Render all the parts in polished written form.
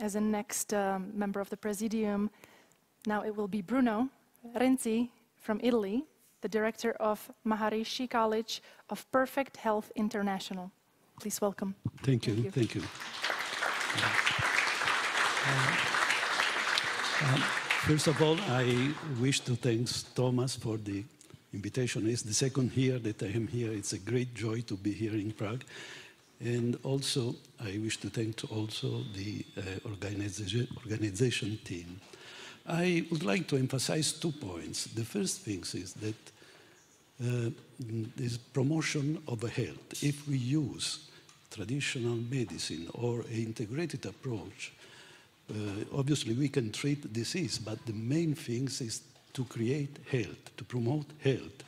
as a next member of the Presidium, now it will be Bruno Renzi from Italy, the director of Maharishi College of Perfect Health International. Please welcome. Thank you. Thank you. First of all, I wish to thank Thomas for the invitation. It's the second year that I am here. It's a great joy to be here in Prague. And also, I wish to thank also the organization team. I would like to emphasize 2 points. The first thing is that this promotion of health. If we use traditional medicine or an integrated approach, obviously we can treat disease, but the main thing is to create health, to promote health.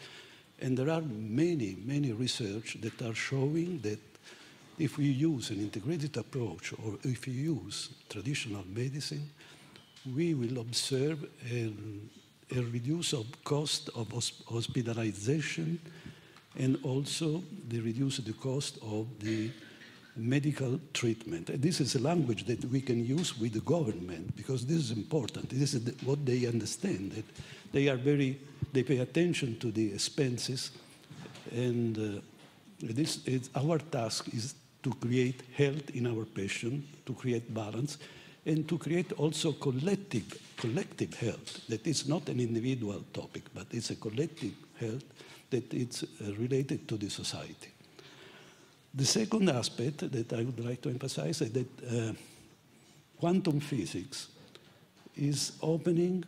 And there are many, many research that are showing that if we use an integrated approach or if we use traditional medicine, we will observe a reduce of cost of hospitalization and also reduce the cost of the medical treatment. And this is a language that we can use with the government because this is important. This is what they understand. That they pay attention to the expenses, and our task is to create health in our patient, to create balance, and to create also collective health. That is not an individual topic, but it's a collective health that is related to the society. The second aspect that I would like to emphasize is that quantum physics is opening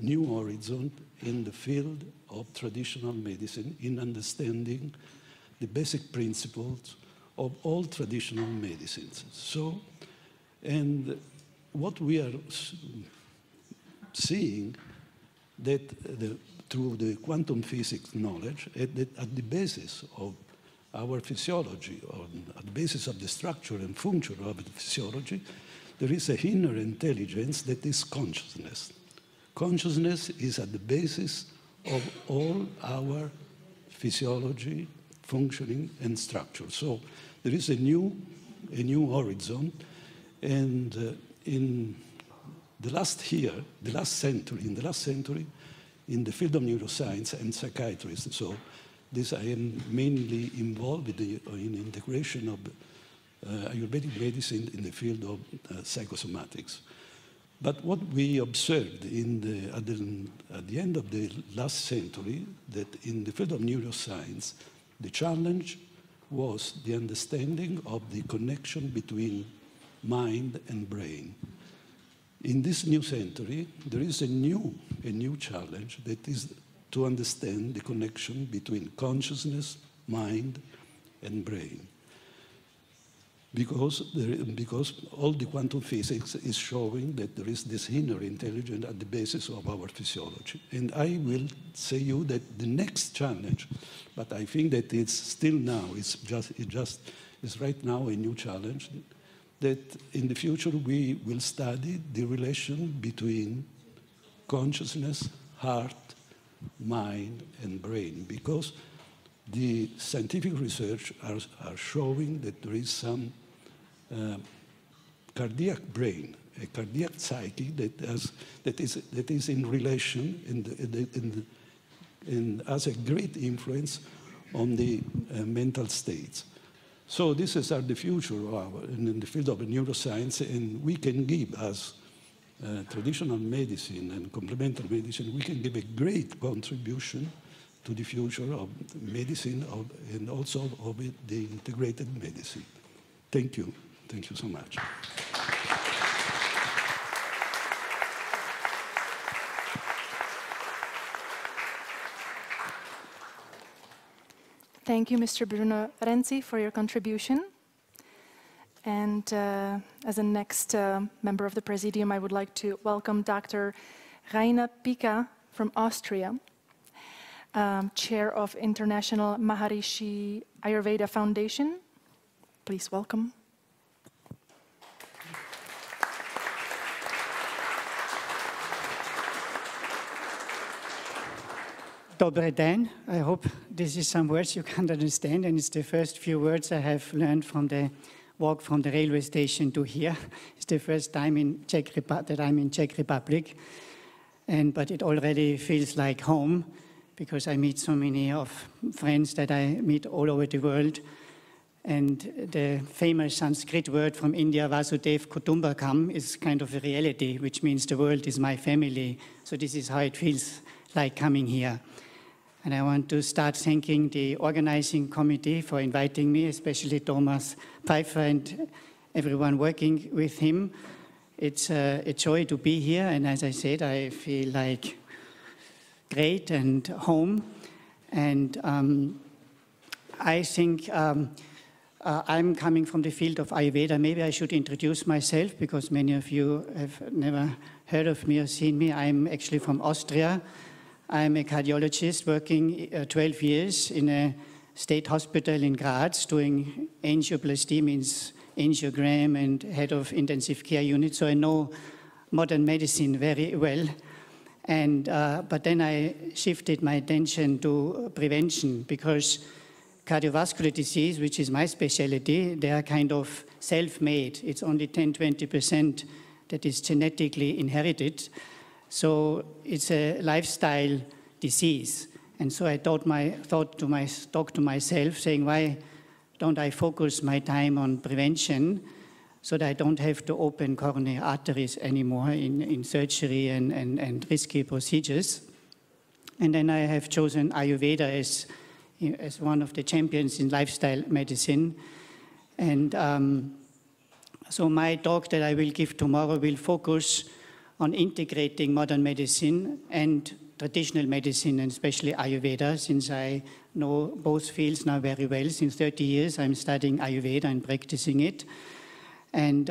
new horizons in the field of traditional medicine in understanding the basic principles of all traditional medicines. So, and what we are seeing that through the quantum physics knowledge, at the basis of our physiology, or at the basis of the structure and function of the physiology, there is a inner intelligence that is consciousness. Consciousness is at the basis of all our physiology, functioning, and structure. So there is a new horizon, and in the last century, in the field of neuroscience and psychiatry, so this I am mainly involved in integration of Ayurvedic medicine in the field of psychosomatics. But what we observed at the end of the last century, that in the field of neuroscience, the challenge was the understanding of the connection between mind and brain. In this new century, there is a new challenge that is to understand the connection between consciousness, mind, and brain. Because all the quantum physics is showing that there is this inner intelligence at the basis of our physiology. And I will say you that the next challenge, but I think that it's still now, it's right now a new challenge, that in the future we will study the relation between consciousness, heart, mind, and brain, because the scientific research are showing that there is some cardiac brain, a cardiac psyche that is in relation and has a great influence on the mental states. So this is the future in the field of neuroscience, and we can give as traditional medicine and complementary medicine, we can give a great contribution to the future of medicine and also of the integrated medicine. Thank you. Thank you so much. Thank you, Mr. Bruno Renzi, for your contribution. And as a next member of the Presidium, I would like to welcome Dr. Rainer Picha from Austria, Chair of International Maharishi AyurVeda Foundation. Please welcome. Dobre den. I hope this is some words you can understand, and it's the first few words I have learned from the walk from the railway station to here. It's the first time that I'm in Czech Republic, but it already feels like home because I meet so many of friends that I meet all over the world. And the famous Sanskrit word from India, Vasudev Kutumbakam, is kind of a reality, which means the world is my family. So this is how it feels like coming here. And I want to start thanking the organizing committee for inviting me, especially Thomas Pfeiffer and everyone working with him. It's a joy to be here, and as I said, I feel like great and home. And I think I'm coming from the field of Ayurveda. Maybe I should introduce myself because many of you have never heard of me or seen me. I'm actually from Austria. I'm a cardiologist working 12 years in a state hospital in Graz doing angioplasty, means angiogram, and head of intensive care unit. So I know modern medicine very well. And but then I shifted my attention to prevention because cardiovascular disease, which is my specialty, they are kind of self-made. It's only 10–20% that is genetically inherited. So it's a lifestyle disease. And so I talked to myself, saying, why don't I focus my time on prevention so that I don't have to open coronary arteries anymore in surgery and risky procedures. And then I have chosen Ayurveda as one of the champions in lifestyle medicine. And so my talk that I will give tomorrow will focus on integrating modern medicine and traditional medicine, and especially Ayurveda, since I know both fields now very well. Since 30 years, I'm studying Ayurveda and practicing it. And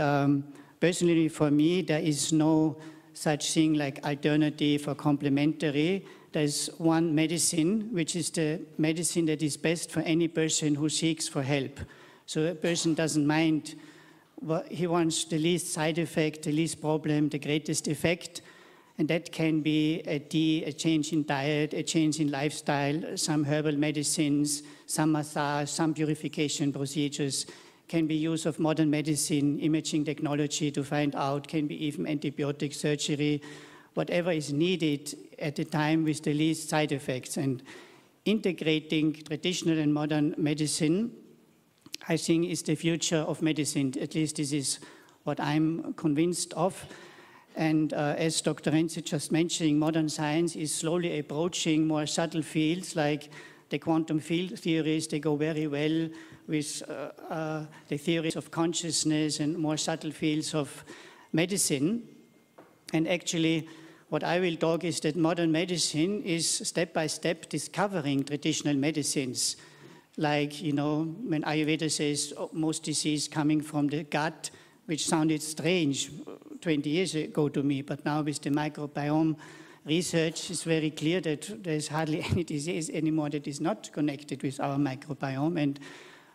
personally, for me, there is no such thing like alternative or complementary. There's one medicine, which is the medicine that is best for any person who seeks for help. So a person doesn't mind. He wants the least side effect, the least problem, the greatest effect. And that can be a change in diet, a change in lifestyle, some herbal medicines, some massage, some purification procedures, can be use of modern medicine, imaging technology to find out, can be even antibiotic surgery, whatever is needed at the time with the least side effects. And integrating traditional and modern medicine, I think, is the future of medicine. At least this is what I'm convinced of. And as Dr. Renzi just mentioned, modern science is slowly approaching more subtle fields like the quantum field theories. They go very well with the theories of consciousness and more subtle fields of medicine. And actually, what I will talk is that modern medicine is step-by-step discovering traditional medicines. Like, you know, when Ayurveda says most disease coming from the gut, which sounded strange 20 years ago to me, but now with the microbiome research, it's very clear that there's hardly any disease anymore that is not connected with our microbiome. And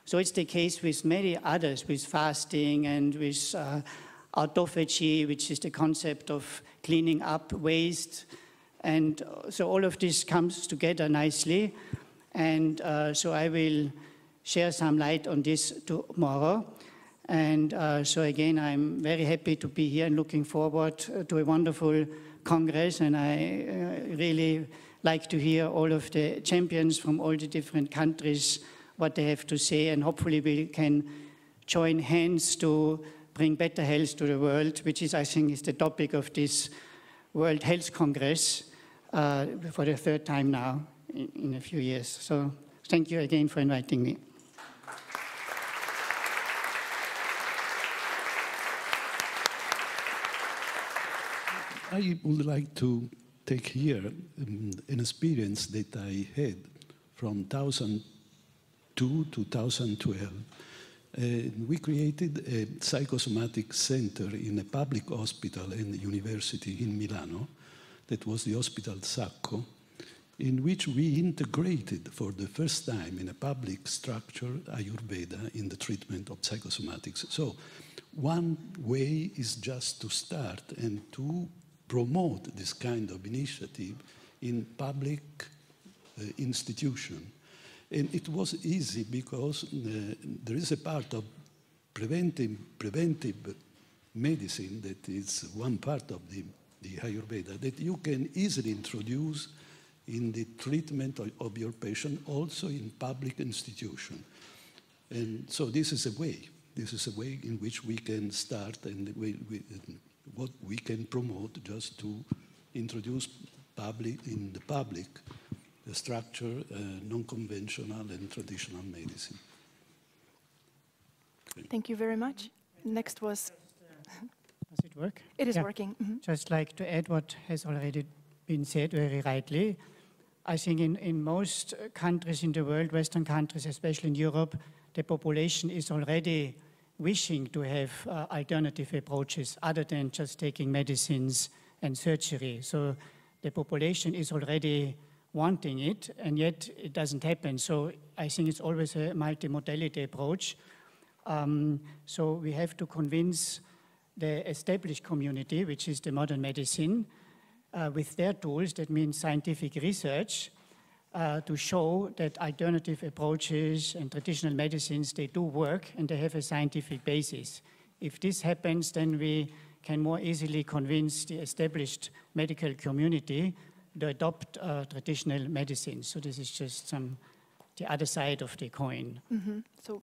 so it's the case with many others, with fasting and with autophagy, which is the concept of cleaning up waste. And so all of this comes together nicely. And so I will share some light on this tomorrow. And so again, I'm very happy to be here and looking forward to a wonderful Congress. And I really like to hear all of the champions from all the different countries, what they have to say. And hopefully we can join hands to bring better health to the world, which is, I think, is the topic of this World Health Congress for the third time now in a few years. So thank you again for inviting me. I would like to take here an experience that I had from 2002 to 2012. We created a psychosomatic center in a public hospital and university in Milano, that was the Hospital Sacco, in which we integrated for the first time in a public structure Ayurveda in the treatment of psychosomatics. So one way is just to start and to promote this kind of initiative in public institution. And it was easy because there is a part of preventive medicine, that is one part of the AyurVeda, that you can easily introduce in the treatment of your patient, also in public institution. And so this is a way. This is a way in which we can start and what we can promote just to introduce in the public the structure, non-conventional and traditional medicine. Thank you very much. Next was... Does it work? It is working. Mm-hmm. Just like to add what has already been said very rightly. I think in most countries in the world, Western countries, especially in Europe, the population is already wishing to have alternative approaches other than just taking medicines and surgery. So the population is already wanting it, and yet it doesn't happen. So I think it's always a multimodality approach. So we have to convince the established community, which is the modern medicine, with their tools, that means scientific research, to show that alternative approaches and traditional medicines, they do work and they have a scientific basis. If this happens, then we can more easily convince the established medical community to adopt traditional medicine. So this is just the other side of the coin. Mm-hmm. So